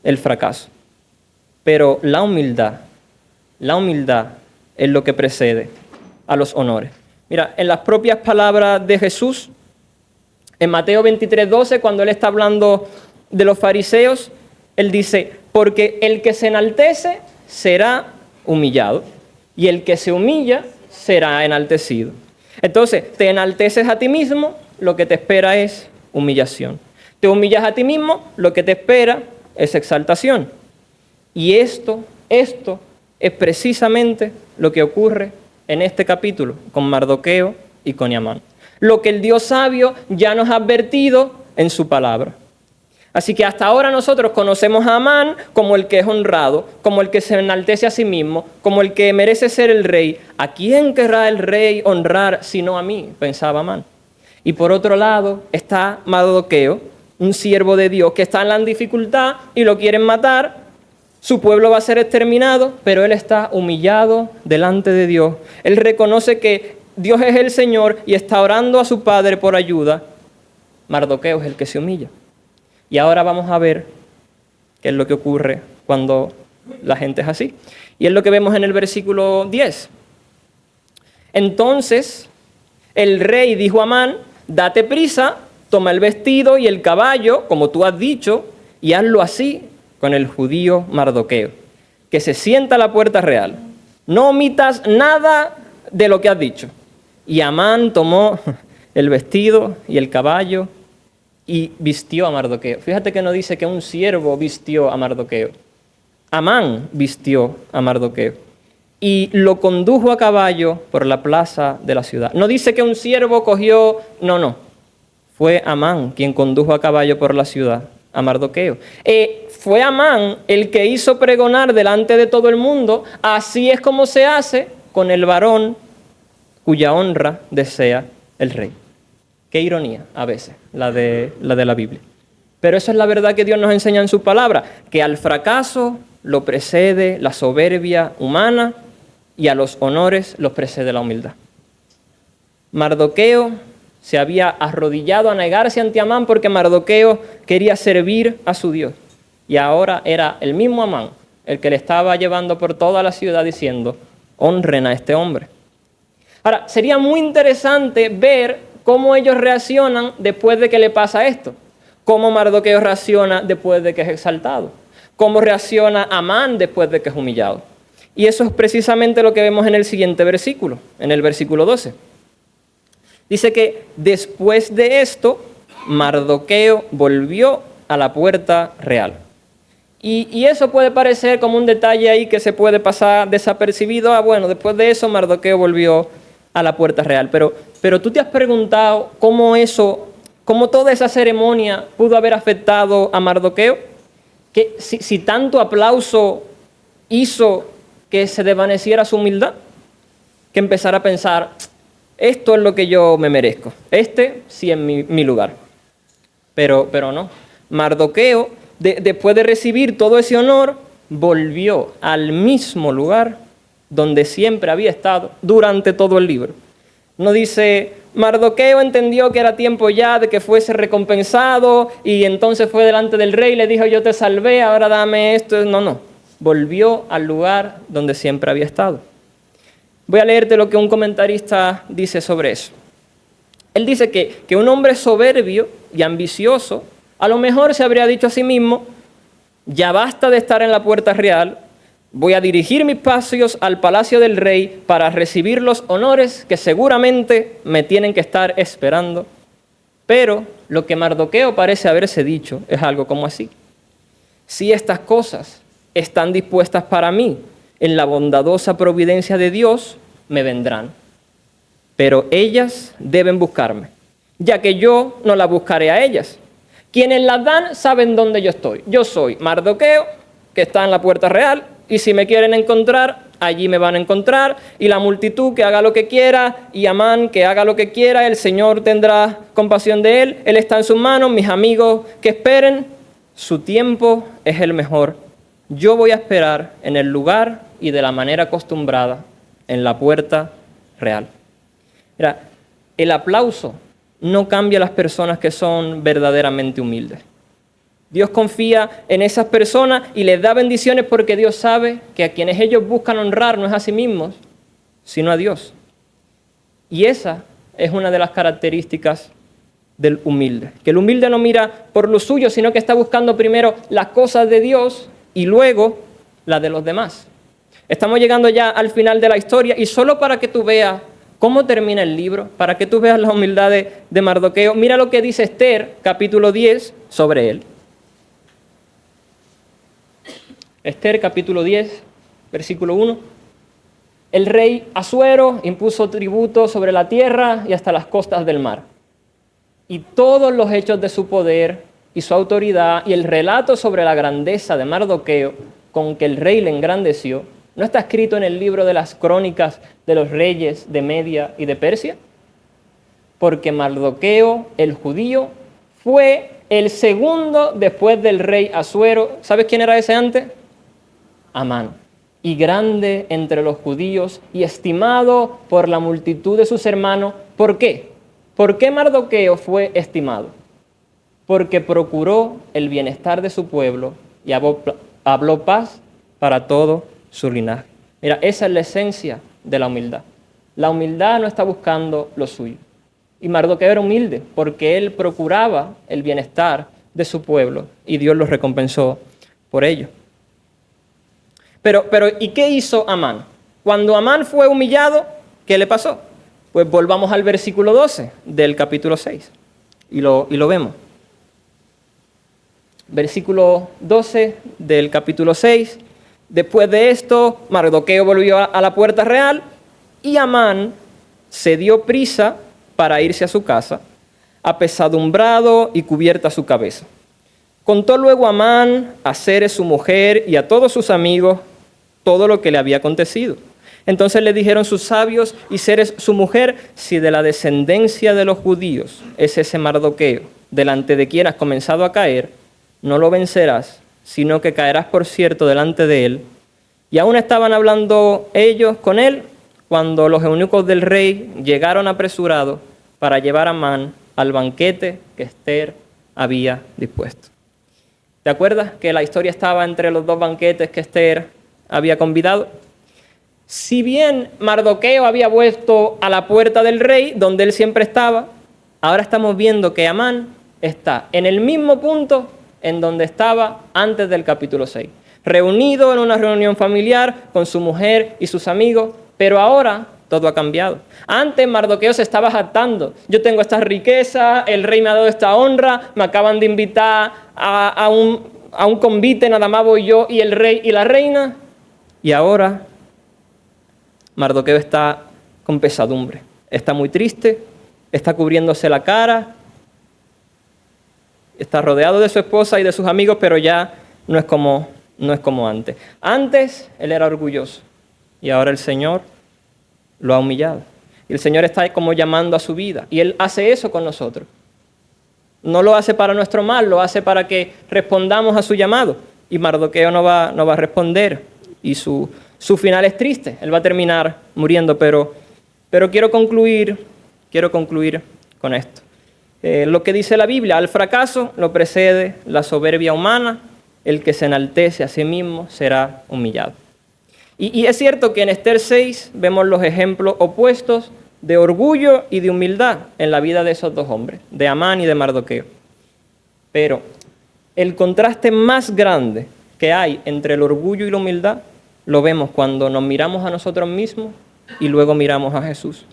el fracaso. Pero la humildad es lo que precede a los honores. Mira, en las propias palabras de Jesús, en Mateo 23:12, cuando Él está hablando de los fariseos, Él dice, porque el que se enaltece será humillado y el que se humilla será enaltecido. Entonces, te enalteces a ti mismo, lo que te espera es humillación. Te humillas a ti mismo, lo que te espera es exaltación. Y esto es precisamente lo que ocurre en este capítulo con Mardoqueo y con Amán. Lo que el Dios sabio ya nos ha advertido en su palabra. Así que hasta ahora nosotros conocemos a Amán como el que es honrado, como el que se enaltece a sí mismo, como el que merece ser el rey. ¿A quién querrá el rey honrar sino a mí?, pensaba Amán. Y por otro lado está Mardoqueo, un siervo de Dios que está en la dificultad y lo quieren matar. Su pueblo va a ser exterminado, pero él está humillado delante de Dios. Él reconoce que Dios es el Señor y está orando a su padre por ayuda. Mardoqueo es el que se humilla. Y ahora vamos a ver qué es lo que ocurre cuando la gente es así. Y es lo que vemos en el versículo 10. Entonces el rey dijo a Amán, date prisa, toma el vestido y el caballo, como tú has dicho, y hazlo así con el judío Mardoqueo, que se sienta a la puerta real. No omitas nada de lo que has dicho. Y Amán tomó el vestido y el caballo y vistió a Mardoqueo. Fíjate que no dice que un siervo vistió a Mardoqueo. Amán vistió a Mardoqueo y lo condujo a caballo por la plaza de la ciudad. No dice que un siervo cogió, no. Fue Amán quien condujo a caballo por la ciudad a Mardoqueo. Fue Amán el que hizo pregonar delante de todo el mundo, así es como se hace con el varón cuya honra desea el rey. Qué ironía a veces la de la Biblia. Pero esa es la verdad que Dios nos enseña en su palabra, que al fracaso lo precede la soberbia humana y a los honores los precede la humildad. Mardoqueo se había arrodillado a negarse ante Amán porque Mardoqueo quería servir a su Dios. Y ahora era el mismo Amán el que le estaba llevando por toda la ciudad diciendo, honren a este hombre. Ahora, sería muy interesante ver cómo ellos reaccionan después de que le pasa esto. Cómo Mardoqueo reacciona después de que es exaltado. Cómo reacciona Amán después de que es humillado. Y eso es precisamente lo que vemos en el siguiente versículo, en el versículo 12. Dice que después de esto, Mardoqueo volvió a la puerta real. Y eso puede parecer como un detalle ahí que se puede pasar desapercibido. Bueno, después de eso Mardoqueo volvió a la puerta real. Pero tú te has preguntado cómo toda esa ceremonia pudo haber afectado a Mardoqueo. Que si tanto aplauso hizo que se desvaneciera su humildad, que empezara a pensar, esto es lo que yo me merezco, sí es mi lugar. Pero no, Mardoqueo, después de recibir todo ese honor, volvió al mismo lugar donde siempre había estado durante todo el libro. No dice, Mardoqueo entendió que era tiempo ya de que fuese recompensado y entonces fue delante del rey y le dijo, yo te salvé, ahora dame esto. No, volvió al lugar donde siempre había estado. Voy a leerte lo que un comentarista dice sobre eso. Él dice que un hombre soberbio y ambicioso a lo mejor se habría dicho a sí mismo, ya basta de estar en la puerta real, voy a dirigir mis pasos al palacio del rey para recibir los honores que seguramente me tienen que estar esperando. Pero lo que Mardoqueo parece haberse dicho es algo como así. Si estas cosas están dispuestas para mí, en la bondadosa providencia de Dios, me vendrán. Pero ellas deben buscarme, ya que yo no las buscaré a ellas. Quienes las dan saben dónde yo estoy. Yo soy Mardoqueo, que está en la puerta real, y si me quieren encontrar, allí me van a encontrar, y la multitud que haga lo que quiera, y Amán que haga lo que quiera, el Señor tendrá compasión de él está en sus manos, mis amigos que esperen, su tiempo es el mejor. Yo voy a esperar en el lugar y de la manera acostumbrada, en la puerta real. Mira, el aplauso no cambia a las personas que son verdaderamente humildes. Dios confía en esas personas y les da bendiciones porque Dios sabe que a quienes ellos buscan honrar no es a sí mismos, sino a Dios. Y esa es una de las características del humilde. Que el humilde no mira por lo suyo, sino que está buscando primero las cosas de Dios y luego las de los demás. Estamos llegando ya al final de la historia y solo para que tú veas cómo termina el libro, para que tú veas la humildad de Mardoqueo, mira lo que dice Esther, capítulo 10, sobre él. Esther, capítulo 10, versículo 1. El rey Asuero impuso tributo sobre la tierra y hasta las costas del mar. Y todos los hechos de su poder y su autoridad y el relato sobre la grandeza de Mardoqueo con que el rey le engrandeció, ¿no está escrito en el libro de las crónicas de los reyes de Media y de Persia? Porque Mardoqueo, el judío, fue el segundo después del rey Asuero. ¿Sabes quién era ese antes? Amán. Y grande entre los judíos y estimado por la multitud de sus hermanos. ¿Por qué? ¿Por qué Mardoqueo fue estimado? Porque procuró el bienestar de su pueblo y habló paz para todo su linaje. Mira, esa es la esencia de la humildad. La humildad no está buscando lo suyo. Y Mardoqueo era humilde porque él procuraba el bienestar de su pueblo y Dios lo recompensó por ello. Pero ¿y qué hizo Amán? Cuando Amán fue humillado, ¿qué le pasó? Pues volvamos al versículo 12 del capítulo 6 y lo vemos. Versículo 12 del capítulo 6. Después de esto, Mardoqueo volvió a la puerta real y Amán se dio prisa para irse a su casa, apesadumbrado y cubierta su cabeza. Contó luego Amán a Zeres su mujer y a todos sus amigos todo lo que le había acontecido. Entonces le dijeron sus sabios y Zeres su mujer, si de la descendencia de los judíos es ese Mardoqueo, delante de quien has comenzado a caer, no lo vencerás, sino que caerás por cierto delante de él. Y aún estaban hablando ellos con él, cuando los eunucos del rey llegaron apresurados para llevar a Amán al banquete que Esther había dispuesto. ¿Te acuerdas que la historia estaba entre los dos banquetes que Esther había convidado? Si bien Mardoqueo había vuelto a la puerta del rey, donde él siempre estaba, ahora estamos viendo que Amán está en el mismo punto en donde estaba antes del capítulo 6. reunido en una reunión familiar con su mujer y sus amigos, pero ahora todo ha cambiado. Antes Mardoqueo se estaba jactando. Yo tengo esta riqueza, el rey me ha dado esta honra, me acaban de invitar a un convite, nada más voy yo y el rey y la reina. Y ahora Mardoqueo está con pesadumbre, está muy triste, está cubriéndose la cara, está rodeado de su esposa y de sus amigos, pero ya no es como antes. Antes él era orgulloso y ahora el Señor lo ha humillado. Y el Señor está como llamando a su vida. Y Él hace eso con nosotros. No lo hace para nuestro mal, lo hace para que respondamos a su llamado. Y Mardoqueo no va a responder. Y su final es triste. Él va a terminar muriendo. Pero quiero concluir con esto. Lo que dice la Biblia: al fracaso lo precede la soberbia humana. El que se enaltece a sí mismo será humillado. Y es cierto que en Esther 6 vemos los ejemplos opuestos de orgullo y de humildad en la vida de esos dos hombres, de Amán y de Mardoqueo. Pero el contraste más grande que hay entre el orgullo y la humildad lo vemos cuando nos miramos a nosotros mismos y luego miramos a Jesús.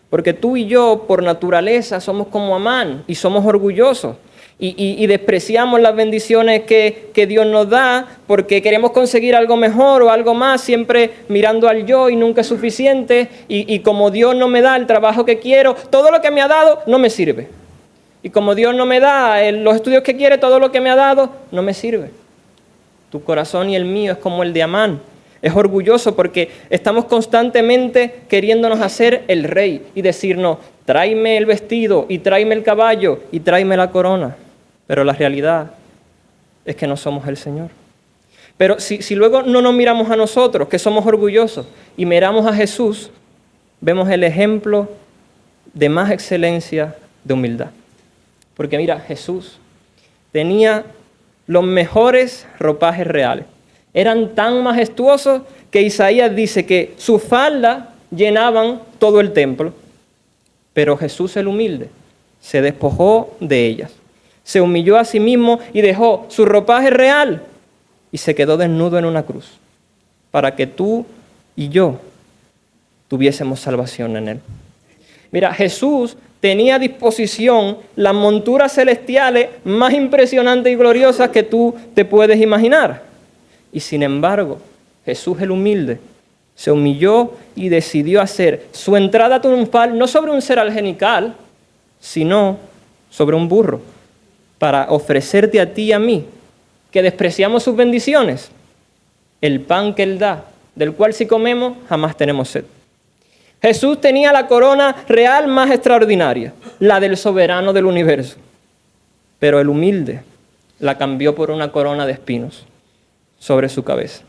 Porque tú y yo, por naturaleza, somos como Amán y somos orgullosos. Y despreciamos las bendiciones que Dios nos da porque queremos conseguir algo mejor o algo más, siempre mirando al yo y nunca es suficiente. Y como Dios no me da el trabajo que quiero, todo lo que me ha dado no me sirve. Y como Dios no me da los estudios que quiere, todo lo que me ha dado no me sirve. Tu corazón y el mío es como el de Amán. Es orgulloso porque estamos constantemente queriéndonos hacer el rey y decirnos: tráeme el vestido y tráeme el caballo y tráeme la corona. Pero la realidad es que no somos el Señor. Pero si luego no nos miramos a nosotros, que somos orgullosos, y miramos a Jesús, vemos el ejemplo de más excelencia de humildad. Porque mira, Jesús tenía los mejores ropajes reales. Eran tan majestuosos que Isaías dice que sus faldas llenaban todo el templo. Pero Jesús, el humilde, se despojó de ellas. Se humilló a sí mismo y dejó su ropaje real y se quedó desnudo en una cruz para que tú y yo tuviésemos salvación en Él. Mira, Jesús tenía a disposición las monturas celestiales más impresionantes y gloriosas que tú te puedes imaginar. Y sin embargo, Jesús el humilde se humilló y decidió hacer su entrada triunfal no sobre un ser angelical, sino sobre un burro, para ofrecerte a ti y a mí, que despreciamos sus bendiciones, el pan que Él da, del cual si comemos jamás tenemos sed. Jesús tenía la corona real más extraordinaria, la del soberano del universo, pero el humilde la cambió por una corona de espinos sobre su cabeza,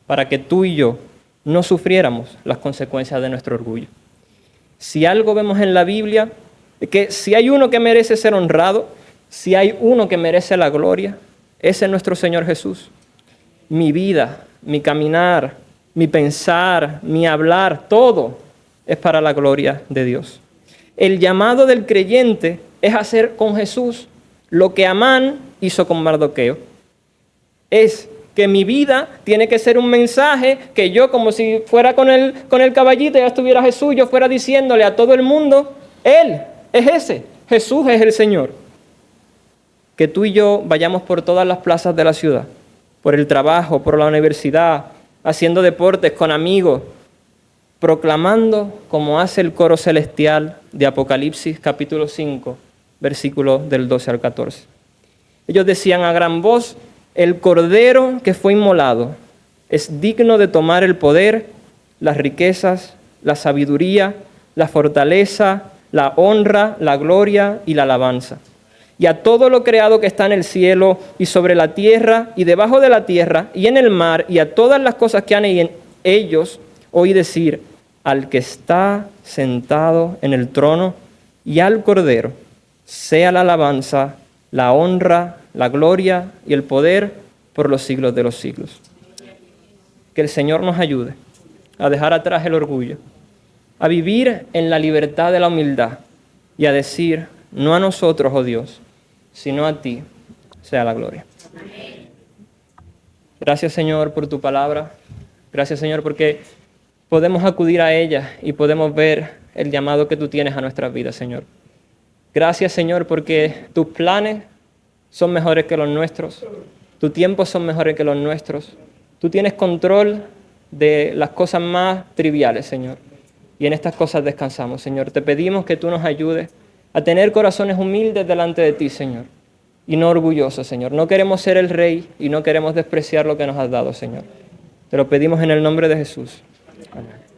para que tú y yo no sufriéramos las consecuencias de nuestro orgullo. Si algo vemos en la Biblia, es que si hay uno que merece ser honrado, si hay uno que merece la gloria, ese es nuestro Señor Jesús. Mi vida, mi caminar, mi pensar, mi hablar, todo es para la gloria de Dios. El llamado del creyente es hacer con Jesús lo que Amán hizo con Mardoqueo. Es que mi vida tiene que ser un mensaje que yo, como si fuera con el caballito, ya estuviera Jesús, yo fuera diciéndole a todo el mundo: Él es ese, Jesús es el Señor. Que tú y yo vayamos por todas las plazas de la ciudad, por el trabajo, por la universidad, haciendo deportes con amigos, proclamando como hace el coro celestial de Apocalipsis capítulo 5, versículos del 12 al 14. Ellos decían a gran voz: el Cordero que fue inmolado es digno de tomar el poder, las riquezas, la sabiduría, la fortaleza, la honra, la gloria y la alabanza. Y a todo lo creado que está en el cielo y sobre la tierra y debajo de la tierra y en el mar y a todas las cosas que han en ellos, oí decir: al que está sentado en el trono y al Cordero, sea la alabanza, la honra, la gloria y el poder por los siglos de los siglos. Que el Señor nos ayude a dejar atrás el orgullo, a vivir en la libertad de la humildad y a decir: no a nosotros, oh Dios, sino a ti sea la gloria. Gracias, Señor, por tu palabra. Gracias, Señor, porque podemos acudir a ella y podemos ver el llamado que tú tienes a nuestras vidas, Señor. Gracias, Señor, porque tus planes son mejores que los nuestros. Tus tiempos son mejores que los nuestros. Tú tienes control de las cosas más triviales, Señor. Y en estas cosas descansamos, Señor. Te pedimos que tú nos ayudes a tener corazones humildes delante de ti, Señor. Y no orgullosos, Señor. No queremos ser el rey y no queremos despreciar lo que nos has dado, Señor. Te lo pedimos en el nombre de Jesús. Amén.